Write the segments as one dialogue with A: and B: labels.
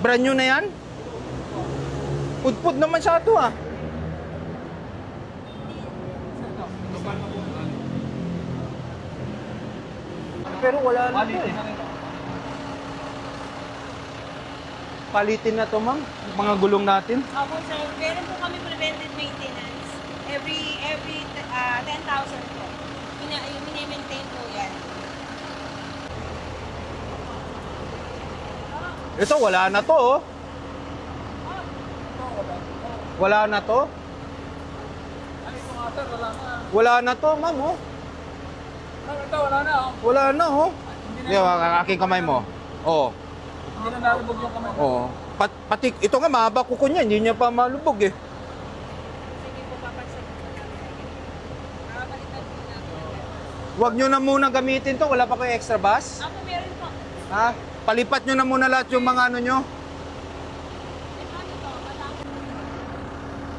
A: Brand new na yan? Pudpud naman siya ito ah. Pero wala na ito eh. Palitin na to, ma'am. Mga gulong natin.
B: Opo, sir. Meron po kami preventive maintenance. Every 10,000 po. Mini-maintain po yan.
A: Ito, wala na to oh. Wala na to. Wala na to, ma'am oh.
C: Wala na oh.
A: Wala na oh. Di ba, aking kamay mo. Oh.
C: Hindi na nalubog yung kamay.
A: Oh. Pati ito nga mahaba kuko niya, hindi niya pa malubog eh.
B: Sige po, papansin po namin. Nakakalitan po namin.
A: Huwag nyo na muna gamitin to, wala pa kayo extra bus.
B: Ako meron po.
A: Ha? Palipat nyo na muna lahat yung mga ano nyo.
B: Eh, paano to? Matapos.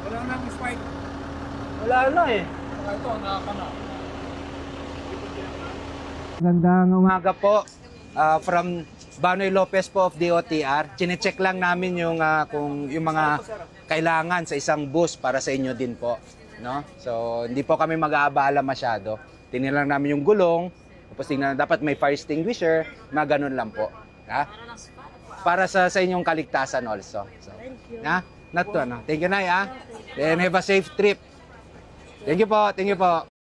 C: Wala na ang spike.
A: Wala na eh.
C: Saka ito, nakakana.
A: Magandang umaga po. From Banoy Lopez po of DOTR. Chine-check lang namin yung kung yung mga kailangan sa isang bus para sa inyo din po, no? So, hindi po kami mag-aabala masyado. Tingnan lang namin yung gulong, tapos tingnan dapat may fire extinguisher, mga ganun lang po. Ha? Para sa inyong kaligtasan also. So, ha? Not to, ano. Thank you, Nay, ha? Then have a safe trip. Thank you po. Thank you po.